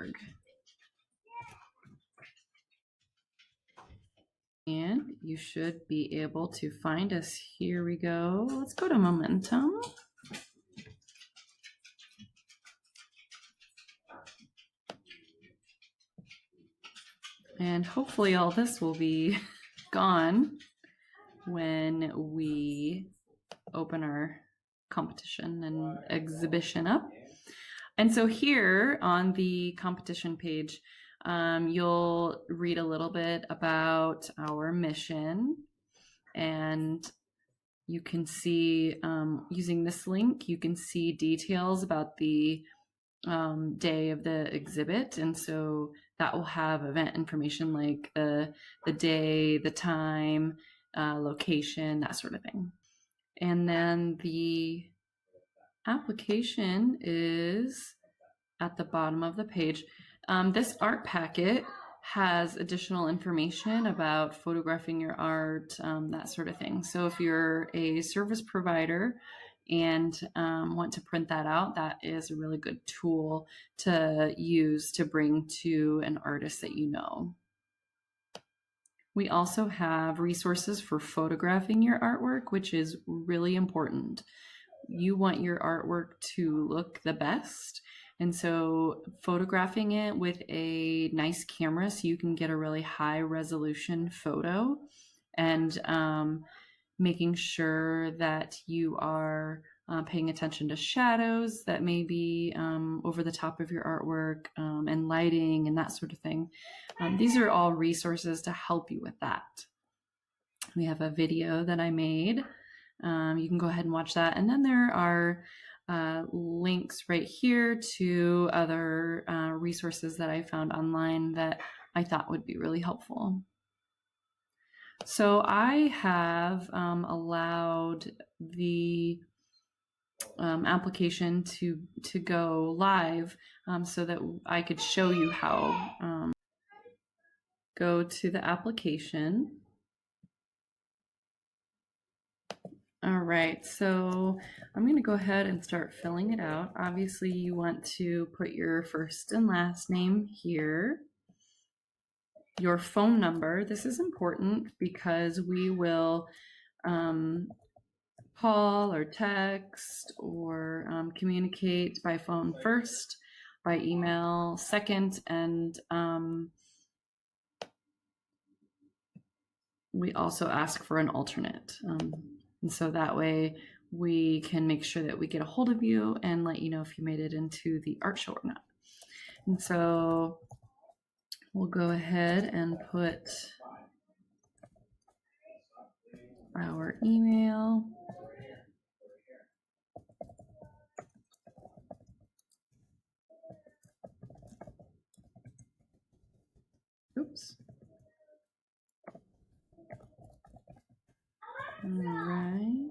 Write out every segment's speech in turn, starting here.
momentum.org. And you should be able to find us. Here we go. Let's go to Momentum. And hopefully all this will be gone when we open our competition and exhibition up. And so here on the competition page, you'll read a little bit about our mission, and you can see, using this link, you can see details about the day of the exhibit. And so that will have event information like the day, the time, location, that sort of thing. And then the application is at the bottom of the page. This art packet has additional information about photographing your art, that sort of thing. So if you're a service provider and want to print that out, that is a really good tool to use to bring to an artist that you know. We also have resources for photographing your artwork, which is really important. You want your artwork to look the best. And so photographing it with a nice camera so you can get a really high resolution photo, and making sure that you are paying attention to shadows that may be over the top of your artwork, and lighting and that sort of thing. These are all resources to help you with that. We have a video that I made. You can go ahead and watch that. And then there are links right here to other resources that I found online that I thought would be really helpful. So I have allowed the application to go live so that I could show you how. Go to the application. All right, so I'm going to go ahead and start filling it out. Obviously, you want to put your first and last name here. Your phone number. This is important because we will call or text or communicate by phone first, by email second, and we also ask for an alternate. And so that way we can make sure that we get a hold of you and let you know if you made it into the art show or not. And so we'll go ahead and put our email. Oops. All right.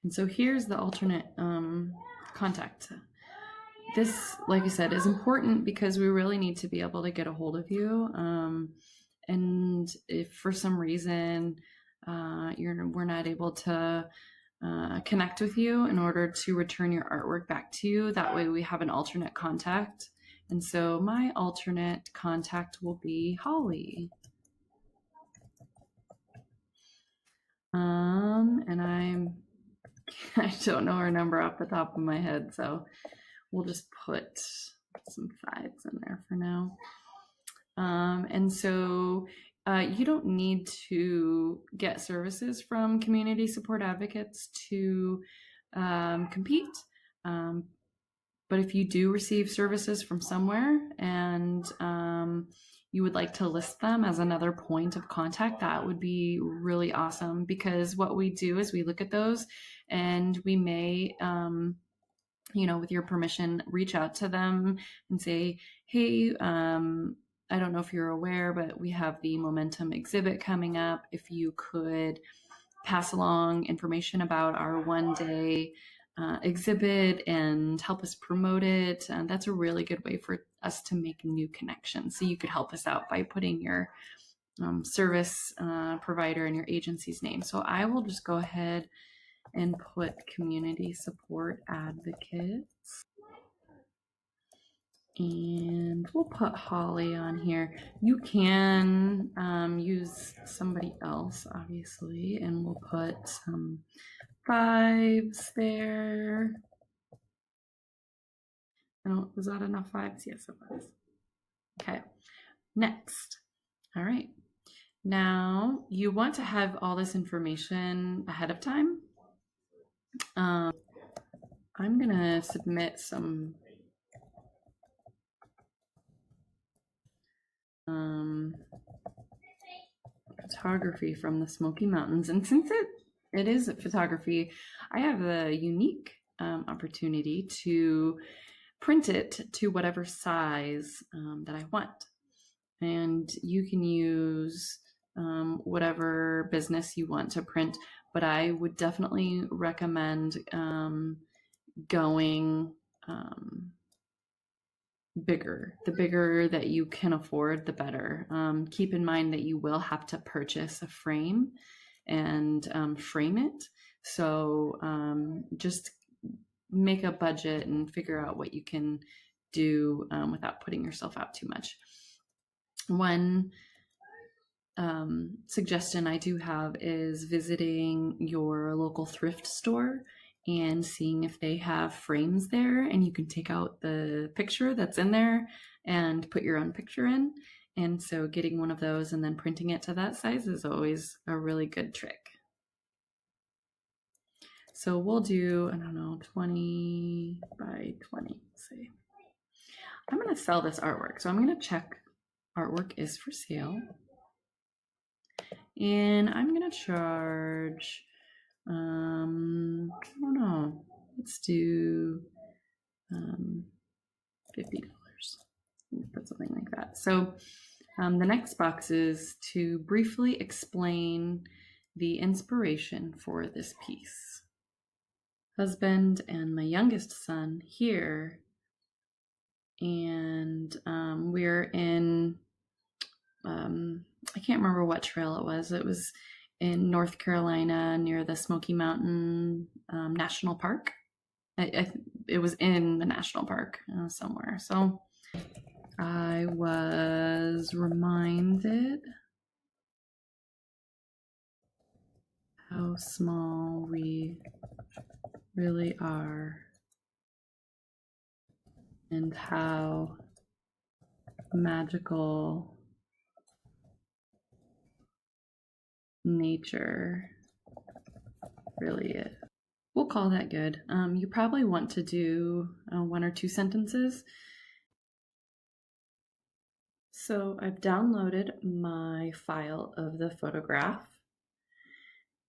And so here's the alternate contact. This, like I said, is important because we really need to be able to get a hold of you. And if for some reason we're not able to connect with you in order to return your artwork back to you, that way we have an alternate contact. And so my alternate contact will be Holly. And I don't know her number off the top of my head, so we'll just put some 5s in there for now. And so you don't need to get services from community support advocates to compete. But if you do receive services from somewhere and you would like to list them as another point of contact, that would be really awesome, because what we do is we look at those and we may, with your permission, reach out to them and say, hey, I don't know if you're aware, but we have the Momentum exhibit coming up. If you could pass along information about our one-day exhibit and help us promote it, that's a really good way for us to make new connections. So you could help us out by putting your service provider and your agency's name. So I will just go ahead and put community support advocates. And we'll put Holly on here. You can use somebody else, obviously, and we'll put some 5s there. Oh, was that enough 5s? Yes, it was. Okay, next. All right. Now, you want to have all this information ahead of time. I'm going to submit some photography from the Smoky Mountains. And since it is photography, I have a unique opportunity to print it to whatever size that I want. And you can use whatever business you want to print, but I would definitely recommend going bigger. The bigger that you can afford, the better. Keep in mind that you will have to purchase a frame and frame it. So just make a budget and figure out what you can do without putting yourself out too much. One suggestion I do have is visiting your local thrift store and seeing if they have frames there, and you can take out the picture that's in there and put your own picture in. And so getting one of those and then printing it to that size is always a really good trick. So we'll do, I don't know, 20 by 20, say. I'm going to sell this artwork. So I'm going to check artwork is for sale. And I'm going to charge, I don't know, let's do $50. Put something like that. So the next box is to briefly explain the inspiration for this piece. Husband and my youngest son here, and we're in, I can't remember what trail it was. It was in North Carolina near the Smoky Mountain National Park. It was in the national park somewhere. So I was reminded how small we really are and how magical nature really is. We'll call that good. You probably want to do 1 or 2 sentences. So I've downloaded my file of the photograph,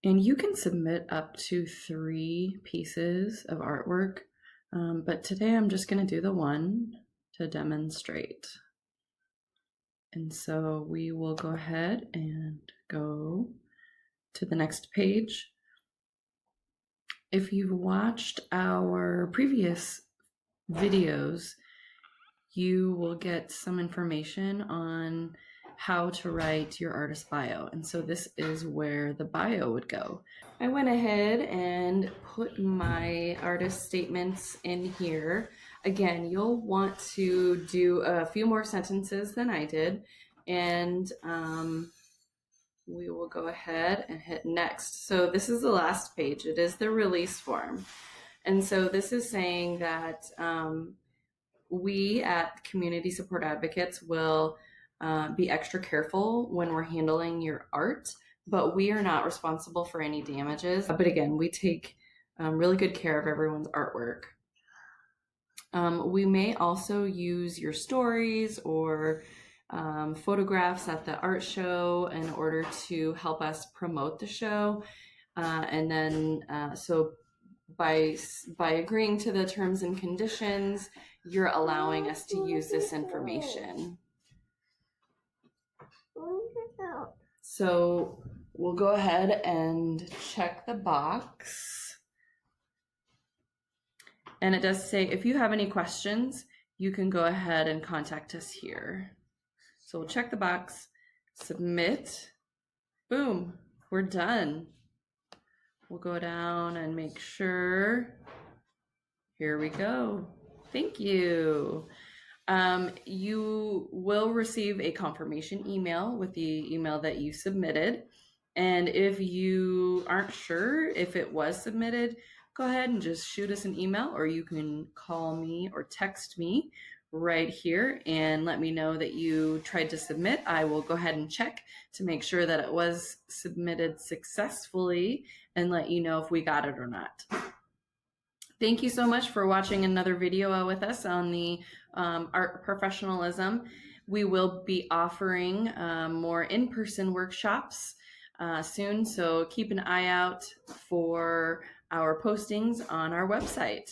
and you can submit up to 3 pieces of artwork, but today I'm just going to do the 1 to demonstrate. And so we will go ahead and go to the next page. If you've watched our previous videos, you will get some information on how to write your artist bio. And so this is where the bio would go. I went ahead and put my artist statements in here. Again, you'll want to do a few more sentences than I did, and we will go ahead and hit next. So this is the last page. It is the release form. And so this is saying that we at Community Support Advocates will be extra careful when we're handling your art, but we are not responsible for any damages. But again, we take really good care of everyone's artwork. We may also use your stories or photographs at the art show in order to help us promote the show. And then, so by agreeing to the terms and conditions, you're allowing us to use this information. So we'll go ahead and check the box. And it does say, if you have any questions, you can go ahead and contact us here. So we'll check the box, submit, boom, we're done. We'll go down and make sure. Here we go. Thank you. You will receive a confirmation email with the email that you submitted. And if you aren't sure if it was submitted, go ahead and just shoot us an email, or you can call me or text me right here and let me know that you tried to submit. I will go ahead and check to make sure that it was submitted successfully and let you know if we got it or not. Thank you so much for watching another video with us on the art professionalism. We will be offering more in-person workshops soon, so keep an eye out for our postings on our website.